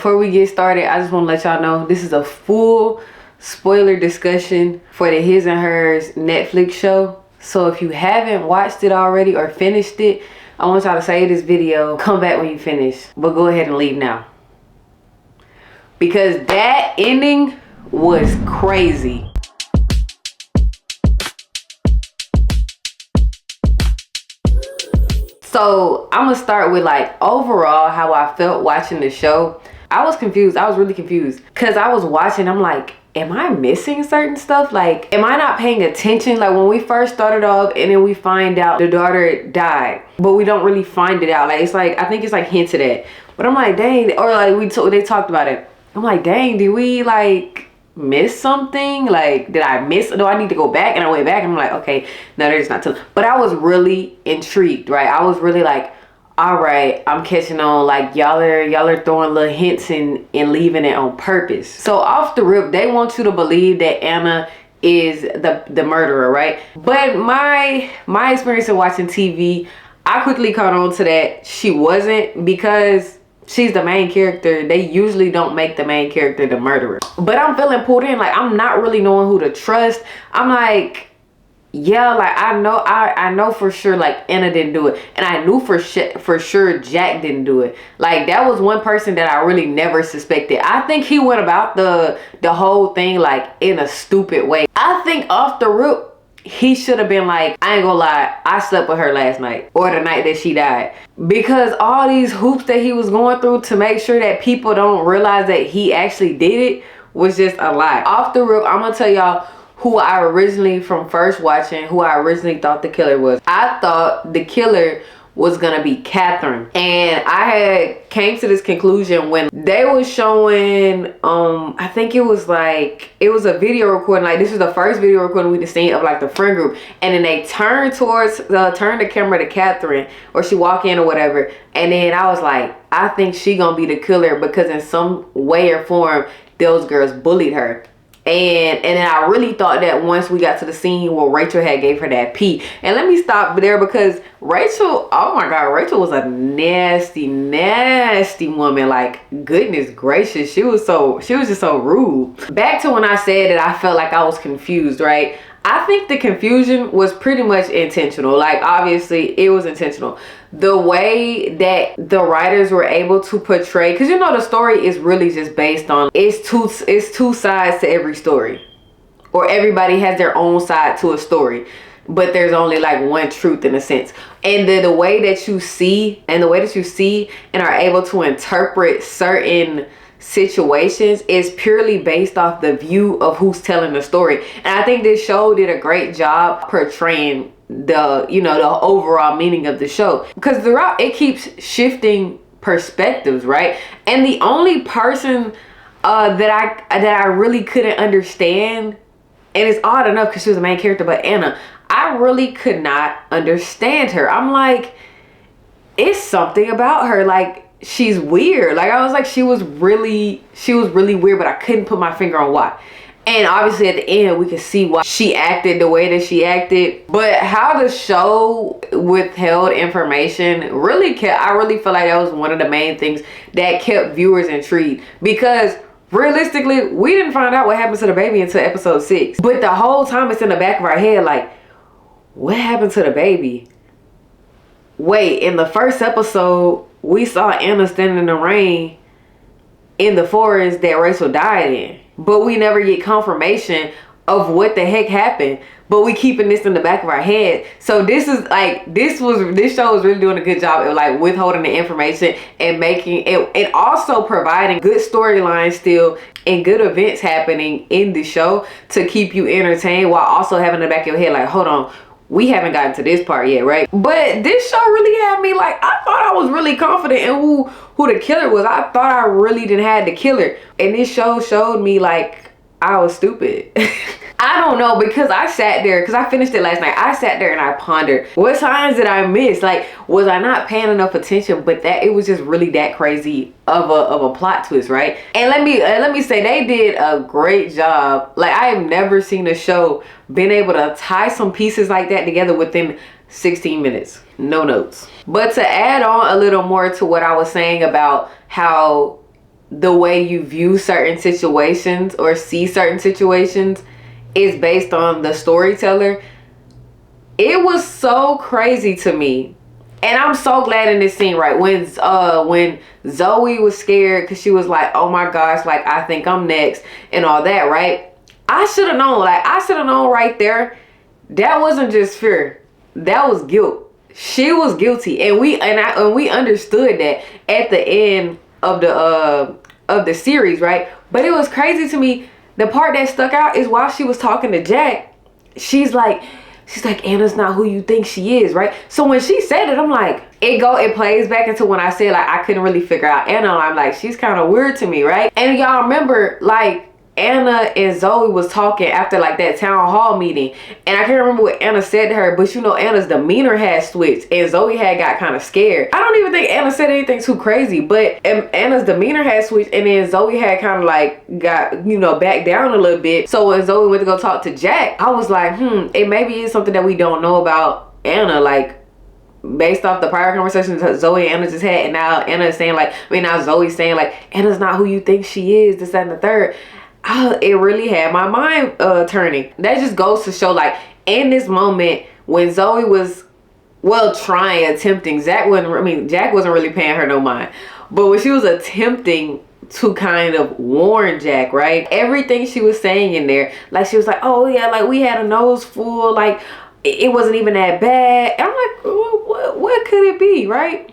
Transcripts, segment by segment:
Before we get started, I just want to let y'all know this is a full spoiler discussion for the His and Hers Netflix show. So if you haven't watched it already or finished it, I want y'all to save this video, come back when you finish, but go ahead and leave now. Because that ending was crazy. So I'm gonna start with like overall how I felt watching the show. I was confused. I was really confused because I was watching. I'm like, am I missing certain stuff? Like, am I not paying attention? Like when we first started off and then we find out the daughter died, but we don't really find it out. Like it's like, I think it's like hinted at, but I'm like, dang, or like they talked about it. I'm like, dang, did we like miss something? Like, did I miss? No, I need to go back. And I went back and I'm like, okay, no, they're just not telling. But I was really intrigued, right? I was really like, all right, I'm catching on. Like y'all are throwing little hints and leaving it on purpose. So off the rip, they want you to believe that Anna is the murderer, right? But my experience of watching TV, I quickly caught on to that she wasn't, because she's the main character. They usually don't make the main character the murderer. But I'm feeling pulled in. Like I'm not really knowing who to trust. I'm like, yeah, like I know for sure like Anna didn't do it, and I knew for sure Jack didn't do it. Like that was one person that I really never suspected. I think he went about the whole thing like in a stupid way. I think off the rip he should have been like, I ain't gonna lie, I slept with her last night or the night that she died, because all these hoops that he was going through to make sure that people don't realize that he actually did it was just a lie. Off the rip, I'm gonna tell y'all who I originally, from first watching, who I originally thought the killer was. I thought the killer was gonna be Catherine, and I had came to this conclusion when they was showing I think it was a video recording. Like this was the first video recording we'd seen of like the friend group, and then they turned the camera to Catherine, or she walk in or whatever, and then I was like, I think she gonna be the killer, because in some way or form those girls bullied her. And then I really thought that once we got to the scene where Rachel had gave her that pee. And let me stop there, because Rachel, oh my God, Rachel was a nasty, nasty woman. Like, goodness gracious, she was just so rude. Back to when I said that I felt like I was confused, right? I think the confusion was pretty much intentional. Like, obviously, it was intentional. The way that the writers were able to portray, because you know the story is really just based on, it's two sides to every story. Or everybody has their own side to a story. But there's only like one truth in a sense. And the way that you see and are able to interpret certain situations is purely based off the view of who's telling the story. And I think this show did a great job portraying the overall meaning of the show, because throughout it keeps shifting perspectives, right? And the only person that I really couldn't understand, and it's odd enough because she was the main character, but Anna, I really could not understand her. I'm like, it's something about her, like she's weird. Like I was like, she was really weird, but I couldn't put my finger on why. And obviously at the end we could see why she acted the way that she acted. But how the show withheld information I really feel like that was one of the main things that kept viewers intrigued, because realistically we didn't find out what happened to the baby until episode 6. But the whole time it's in the back of our head, like, what happened to the baby? Wait, in the first episode we saw Anna standing in the rain in the forest that Rachel died in, but we never get confirmation of what the heck happened. But we keeping this in the back of our head. So this show is really doing a good job of like withholding the information and making it, and also providing good storylines still and good events happening in the show to keep you entertained, while also having in the back of your head like, hold on, we haven't gotten to this part yet, right? But this show really had me like, I thought I was really confident in who the killer was. I thought I really didn't have the killer. And this show showed me like I was stupid. I don't know, because I sat there, because I finished it last night. I sat there and I pondered, what signs did I miss? Like, was I not paying enough attention? But that it was just really that crazy of a plot twist, right? And let me say, they did a great job. Like, I have never seen a show been able to tie some pieces like that together within 16 minutes. No notes. But to add on a little more to what I was saying about how the way you view certain situations or see certain situations is based on the storyteller. It was so crazy to me. And I'm so glad in this scene, right? When Zoe was scared because she was like, oh my gosh, like, I think I'm next and all that, right? I should have known. Like, I should have known right there. That wasn't just fear. That was guilt. She was guilty. And we understood that at the end of the series, right? But it was crazy to me. The part that stuck out is while she was talking to Jack, she's like, Anna's not who you think she is, right? So when she said it, I'm like, it plays back into when I said, like, I couldn't really figure out Anna. I'm like, she's kind of weird to me, right? And y'all remember, like, Anna and Zoe was talking after, like, that town hall meeting, and I can't remember what Anna said to her, but you know, Anna's demeanor had switched and Zoe had got kind of scared. I don't even think Anna said anything too crazy, but Anna's demeanor had switched, and then Zoe had kind of like got, you know, back down a little bit. So when Zoe went to go talk to Jack, I was like, it maybe is something that we don't know about Anna, like, based off the prior conversations that Zoe and Anna just had, and now Anna is saying, like, now Zoe's saying, like, Anna's not who you think she is, this, that, and the third. It really had my mind turning. That just goes to show, like, in this moment when Zoe was, well, attempting, Jack wasn't really paying her no mind, but when she was attempting to kind of warn Jack, right, everything she was saying in there, like, she was like, oh yeah, like, we had a nose full, like, it wasn't even that bad. And I'm like, what could it be, right?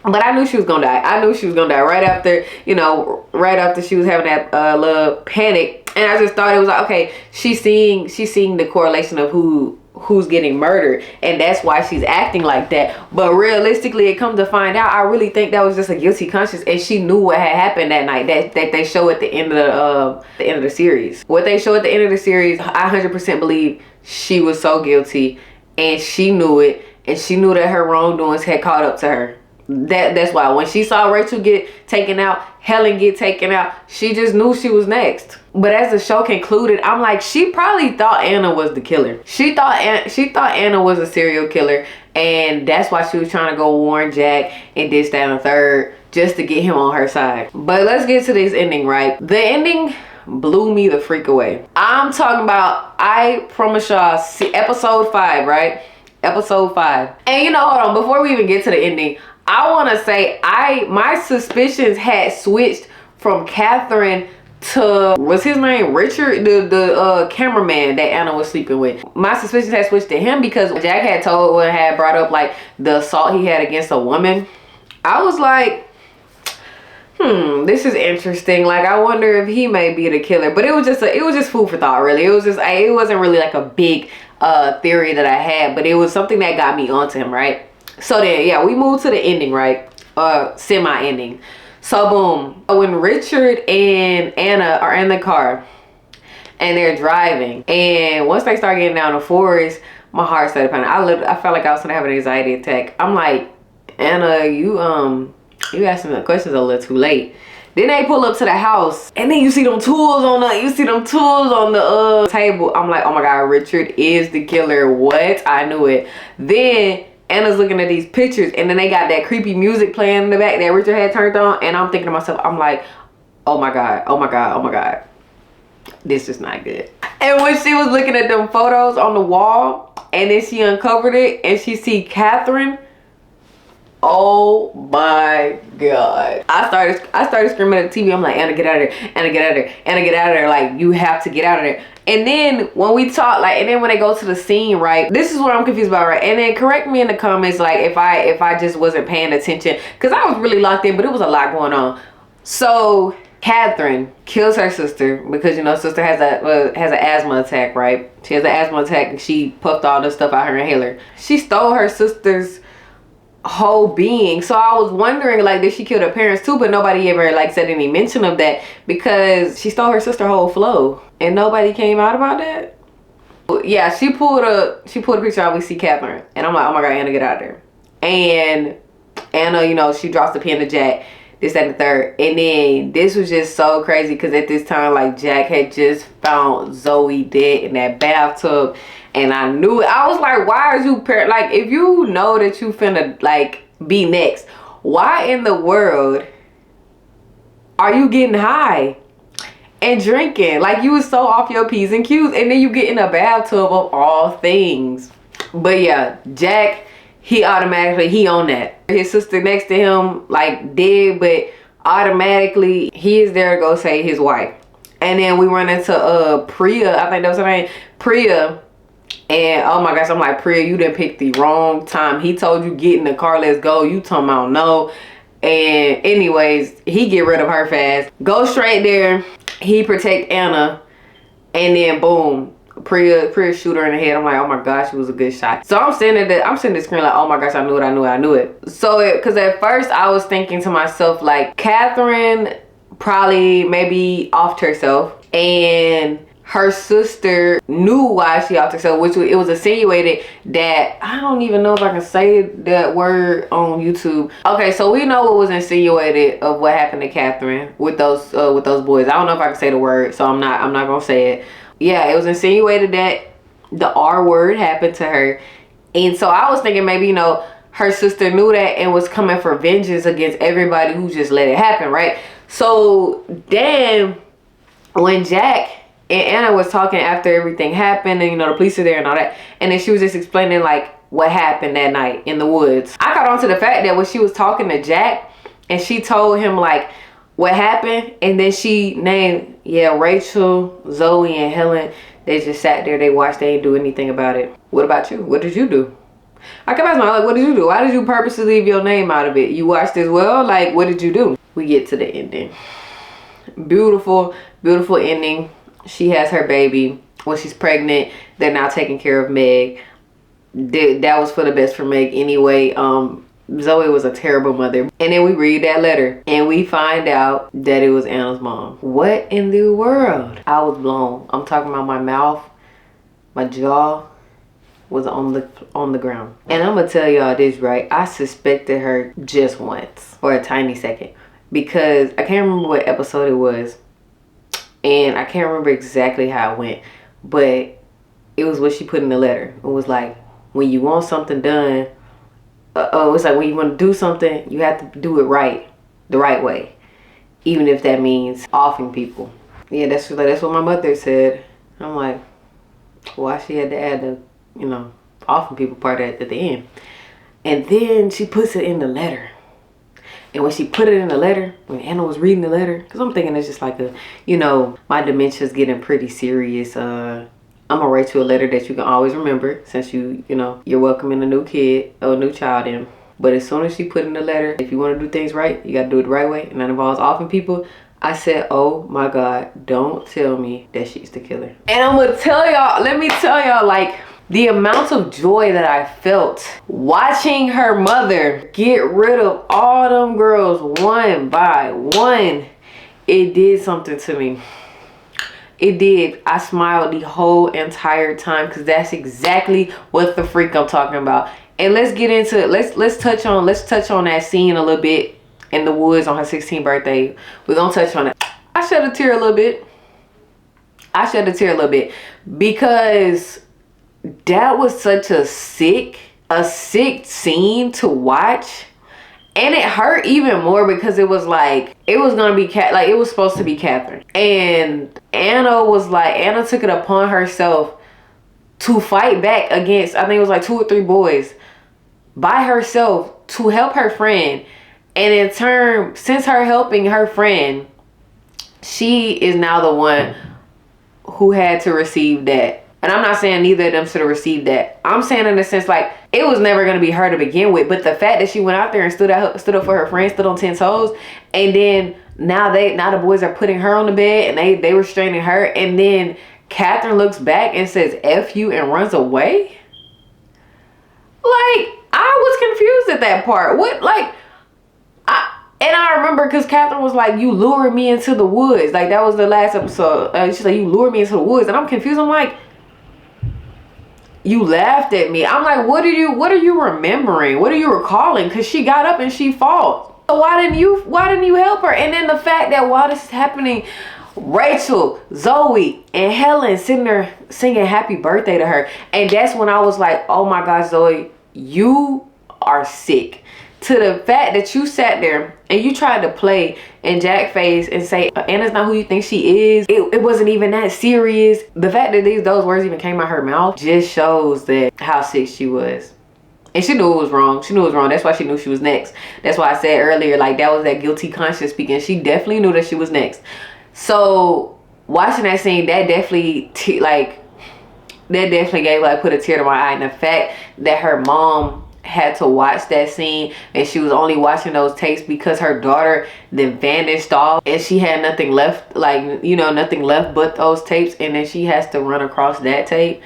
But I knew she was gonna die. I knew she was gonna die right after, you know, right after she was having that little panic. And I just thought it was like, okay, she's seeing the correlation of who's getting murdered, and that's why she's acting like that. But realistically, it comes to find out, I really think that was just a guilty conscience, and she knew what had happened that night. That they show at the end of the series. What they show at the end of the series, I 100% believe she was so guilty, and she knew it, and she knew that her wrongdoings had caught up to her. That's why when she saw Rachel get taken out, Helen get taken out, she just knew she was next. But as the show concluded, I'm like, she probably thought Anna was the killer. She thought Anna was a serial killer, and that's why she was trying to go warn Jack and this, that, and the third, just to get him on her side. But let's get to this ending, right? The ending blew me the freak away. I'm talking about, I promise y'all, episode 5, right? Episode 5. And you know, hold on, before we even get to the ending, I want to say my suspicions had switched from Catherine to, what's his name, Richard, the cameraman that Anna was sleeping with. My suspicions had switched to him because Jack had brought up, like, the assault he had against a woman. I was like, this is interesting. Like, I wonder if he may be the killer. But it was just food for thought, really. It wasn't really like a big theory that I had, but it was something that got me onto him, right? So then, yeah, we moved to the ending, right? Semi-ending. So boom, when Richard and Anna are in the car and they're driving, and once they start getting down the forest, my heart started pounding. I felt like I was gonna have an anxiety attack. I'm like, Anna, you asking the questions a little too late. Then they pull up to the house, and then you see them tools on the table. I'm like, oh my God, Richard is the killer. What? I knew it. Then Anna's looking at these pictures, and then they got that creepy music playing in the back that Richard had turned on, and I'm thinking to myself, I'm like, oh my God, oh my God, oh my God, this is not good. And when she was looking at them photos on the wall, and then she uncovered it, and she see Catherine, oh my God, I started screaming at the TV. I'm like, Anna, get out of there, Anna, get out of there, Anna, get out of there, like, you have to get out of there. And then when we talk, like, and then when they go to the scene, right, this is what I'm confused about, right? And then correct me in the comments, like, if I just wasn't paying attention, because I was really locked in, but it was a lot going on. So Catherine kills her sister because, you know, sister has an asthma attack, right? She has an asthma attack, and she puffed all this stuff out her inhaler. She stole her sister's whole being. So I was wondering, like, did she kill her parents too? But nobody ever, like, said any mention of that, because she stole her sister's whole flow, and nobody came out about that. Yeah, she pulled a picture out. We see Catherine, and I'm like, oh my God, Anna, get out of there. And Anna, you know, she drops the pen to Jack, this, that, and the third. And then this was just so crazy, because at this time, like, Jack had just found Zoe dead in that bathtub. And I knew it. I was like, why are you like, if you know that you finna, like, be next, why in the world are you getting high and drinking? Like, you was so off your P's and Q's, and then you get in a bathtub of all things. But yeah, Jack, he automatically, he on that. His sister next to him, like, dead, but automatically he is there to go save his wife. And then we run into Priya, I think that was her name, Priya. And oh my gosh, I'm like, Priya, you done picked the wrong time. He told you get in the car, let's go. You talking about no. And anyways, he get rid of her fast. Go straight there. He protect Anna. And then boom, Priya shoot her in the head. I'm like, oh my gosh, it was a good shot. So I'm sitting at the screen like, oh my gosh, I knew it. So because at first I was thinking to myself, like, Catherine probably maybe offed herself, and her sister knew why she offed herself, which it was insinuated that, I don't even know if I can say that word on YouTube. Okay, so we know what was insinuated of what happened to Catherine with those boys. I don't know if I can say the word, so I'm not gonna say it. Yeah, it was insinuated that the R word happened to her. And so I was thinking maybe, you know, her sister knew that and was coming for vengeance against everybody who just let it happen, right? So then when Jack and Anna was talking after everything happened, and you know, the police are there and all that, and then she was just explaining like what happened that night in the woods. I caught on to the fact that when she was talking to Jack and she told him like what happened, and then she named, yeah, Rachel, Zoe, and Helen, they just sat there, they watched, they didn't do anything about it. What about you? What did you do? I kept asking, like, what did you do? Why did you purposely leave your name out of it? You watched as well? Like, what did you do? We get to the ending. Beautiful, beautiful ending. She has her baby. When she's pregnant, they're now taking care of Meg. That was for the best for Meg anyway. Zoe was a terrible mother. And then we read that letter and we find out that it was Anna's mom. What in the world? I was blown. I'm talking about my mouth, my jaw was on the ground. And I'm gonna tell y'all this, right? I suspected her just once, for a tiny second, because I can't remember what episode it was, and I can't remember exactly how it went, but it was what she put in the letter. It was like, when you want something done, it's like when you want to do something, you have to do it right, the right way, even if that means offing people. Yeah, that's what my mother said. I'm like, why she had to add the, you know, offing people part at the end. And then she puts it in the letter. And when she put it in the letter, when Anna was reading the letter, because I'm thinking it's just like a, you know, my dementia's getting pretty serious. I'm gonna write you a letter that you can always remember, since you know, you're welcoming a new kid or a new child in. But as soon as she put in the letter, if you want to do things right, you got to do it the right way, and that involves offing people. I said, oh my God, don't tell me that she's the killer. And I'm gonna tell y'all, let me tell y'all, like, the amount of joy that I felt watching her mother get rid of all them girls one by one, it did something to me. It did. I smiled the whole entire time, because that's exactly what the freak I'm talking about. And let's get into it. Let's touch on that scene a little bit in the woods on her 16th birthday. We're gonna touch on it. I shed a tear a little bit. Because that was such a sick scene to watch. And it hurt even more because it was like, it was gonna be it was supposed to be Catherine. And Anna took it upon herself to fight back against, I think it was like 2 or 3 boys by herself to help her friend. And in turn, since her helping her friend, she is now the one who had to receive that. And I'm not saying neither of them should have received that. I'm saying in a sense, like, it was never going to be her to begin with. But the fact that she went out there and stood up for her friend, stood on 10 toes. And then now the boys are putting her on the bed and they restraining her. And then Catherine looks back and says, F you, and runs away. Like, I was confused at that part. What, like, I remember because Catherine was like, you lured me into the woods. Like, that was the last episode. She's like, you lured me into the woods. And I'm confused. I'm like, you laughed at me. I'm like, what are you remembering? What are you recalling? Because she got up and she fought. So why didn't you help her? And then the fact that while this is happening, Rachel, Zoe, and Helen sitting there singing happy birthday to her. And that's when I was like, oh my gosh, Zoe, you are sick. to the fact that you sat there and you tried to play in Jack's face and say Anna's not who you think she is, it wasn't even that serious. The fact that those words even came out of her mouth just shows that how sick she was. And she knew it was wrong. She knew it was wrong. That's why she knew she was next. That's why I said earlier, like, that was that guilty conscience speaking. She definitely knew that she was next. So watching that scene, that definitely gave, like, put a tear to my eye. And the fact that her mom had to watch that scene and she was only watching those tapes because her daughter then vanished off and she had nothing left, like, you know, nothing left but those tapes, and then she has to run across that tape.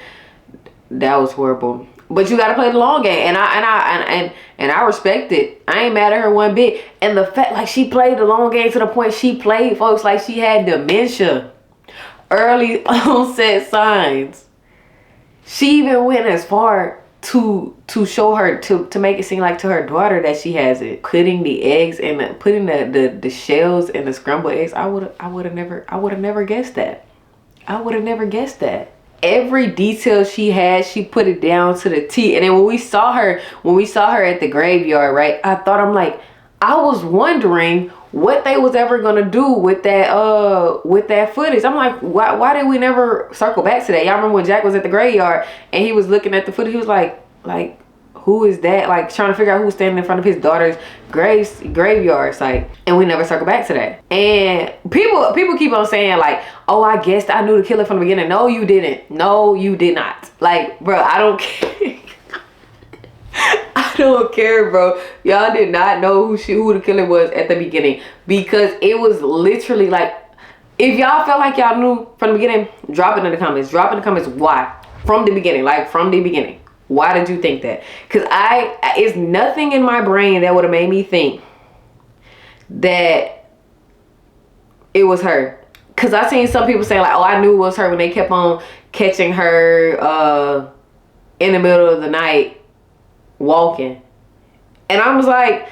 That was horrible. But you gotta play the long game, and I respect it. I ain't mad at her one bit. And the fact, like, she played the long game to the point she played folks like she had dementia, early onset signs. She even went as far to show her, to make it seem like to her daughter that she has it. Putting the eggs and putting the shells in the scrambled eggs. I would have never guessed that. I would have never guessed that. Every detail she had, she put it down to the T. And then when we saw her at the graveyard, right, I'm like, I was wondering what they was ever gonna do with that footage. I'm like, why did we never circle back to that? Y'all remember when Jack was at the graveyard and he was looking at the footage, he was like, who is that? Like, trying to figure out who's standing in front of his daughter's graveyard site. And we never circle back to that. And people keep on saying, like, oh, I guessed I knew the killer from the beginning. No, you didn't. No, you did not. Like, bro, I don't care. I don't care, bro. Y'all did not know who the killer was at the beginning, because it was literally like, if y'all felt like y'all knew from the beginning, drop it in the comments. Drop in the comments why. From the beginning, like, from the beginning. Why did you think that? Because it's nothing in my brain that would have made me think that it was her. Because I seen some people saying, like, oh, I knew it was her when they kept on catching her in the middle of the night walking. And I was like,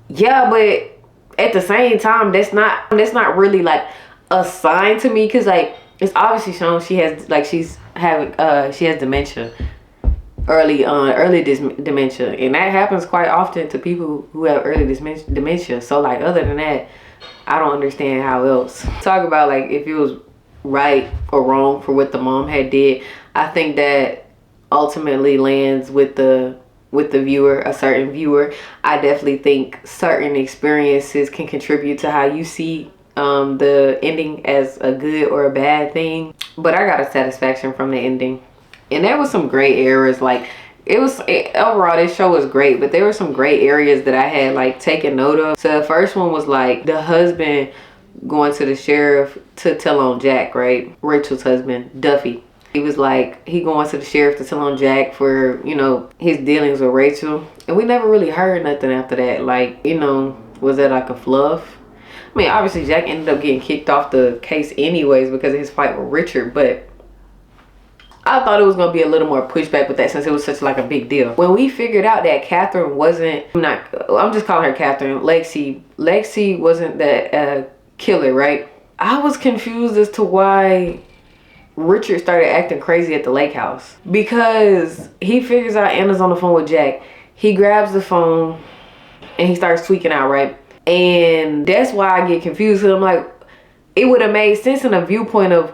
yeah, but at the same time, that's not really like a sign to me, because, like, it's obviously shown she has, like, she has dementia. Early dementia, and that happens quite often to people who have early dementia. So, like, other than that, I don't understand how else. Talk about, like, if it was right or wrong for what the mom had did. I think that ultimately lands with the viewer, a certain viewer. I definitely think certain experiences can contribute to how you see the ending as a good or a bad thing. But I got a satisfaction from the ending. And there was some gray areas, like, overall this show was great, but there were some gray areas that I had, like, taken note of. So the first one was, like, the husband going to the sheriff to tell on Jack, right? Rachel's husband, Duffy. He was like, he going to the sheriff to tell on Jack for, you know, his dealings with Rachel. And we never really heard nothing after that. Like, you know, was that like a fluff? I mean, obviously Jack ended up getting kicked off the case anyways because of his fight with Richard, but I thought it was going to be a little more pushback with that since it was such like a big deal. When we figured out that Catherine wasn't, I'm just calling her Catherine, Lexi wasn't that killer, right? I was confused as to why Richard started acting crazy at the lake house. Because he figures out Anna's on the phone with Jack. He grabs the phone and he starts tweaking out, right? And that's why I get confused. Because I'm like, it would have made sense in a viewpoint of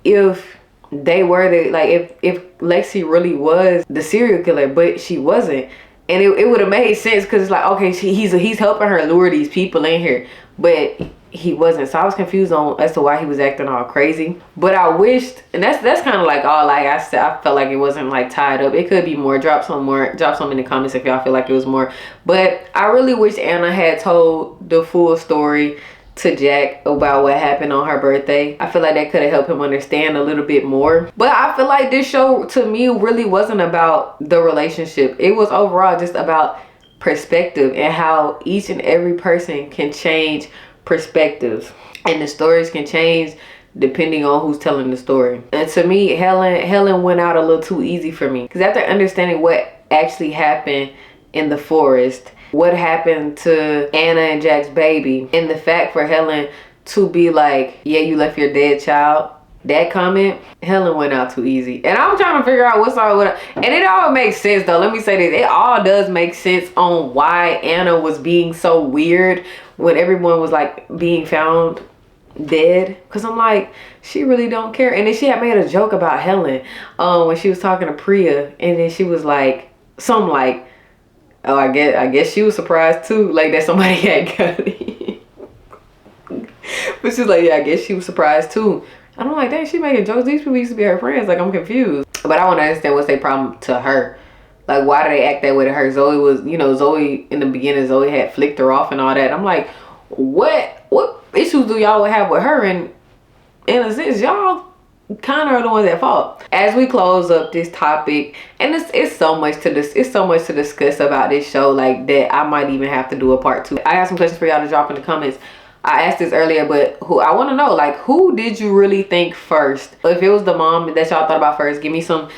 if they were the, like, if Lexi really was the serial killer, but she wasn't, and it would have made sense, because it's like, okay, he's helping her lure these people in here, but he wasn't. So I was confused as to why he was acting all crazy. But I wished, and that's kind of like all, like I said, I felt like it wasn't like tied up. It could be more. Drop some in the comments if y'all feel like it was more. But I really wish Anna had told the full story to Jack about what happened on her birthday. I feel like that could have helped him understand a little bit more. But I feel like this show to me really wasn't about the relationship. It was overall just about perspective and how each and every person can change perspectives, and the stories can change depending on who's telling the story. And to me, Helen went out a little too easy for me, because after understanding what actually happened in the forest, what happened to Anna and Jack's baby, and the fact for Helen to be like, yeah, you left your dead child, that comment, Helen went out too easy. And I'm trying to figure out what's all with her. And it all makes sense though. Let me say this. It all does make sense on why Anna was being so weird when everyone was like being found dead. Because I'm like, she really don't care. And then she had made a joke about Helen when she was talking to Priya. And then she was like, something like, oh, I guess she was surprised too. Like that somebody had got it. But she's like, yeah, I guess she was surprised too. And I'm like, dang, she making jokes. These people used to be her friends. Like, I'm confused. But I want to understand what's their problem to her. Like, why do they act that way to her? Zoe was, you know, Zoe in the beginning, Zoe had flicked her off and all that. I'm like, what issues do y'all have with her? And in a sense, y'all kind of are the ones at fault. As we close up this topic, and it's so much to discuss about this show, like that I might even have to do a part 2. I have some questions for y'all to drop in the comments. I asked this earlier, but who I want to know, like, who did you really think first? If it was the mom that y'all thought about first, give me some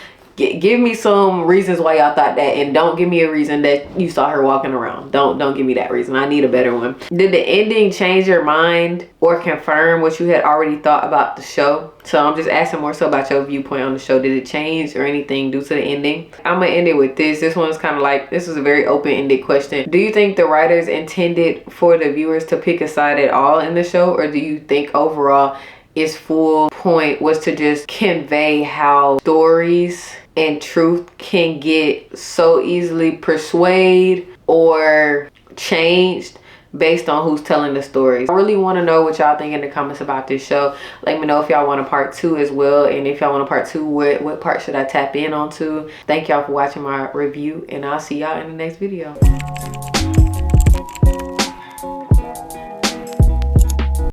reasons why y'all thought that, and don't give me a reason that you saw her walking around. Don't give me that reason. I need a better one. Did the ending change your mind or confirm what you had already thought about the show? So I'm just asking more so about your viewpoint on the show. Did it change or anything due to the ending? I'm gonna end it with this. This one's kind of like, this is a very open-ended question. Do you think the writers intended for the viewers to pick a side at all in the show, or do you think overall its full point was to just convey how stories and truth can get so easily persuaded or changed based on who's telling the stories? I really want to know what y'all think in the comments about this show. Let me know if y'all want a part 2 as well, and if y'all want a part 2, what part should I tap in onto? Thank y'all for watching my review, and I'll see y'all in the next video.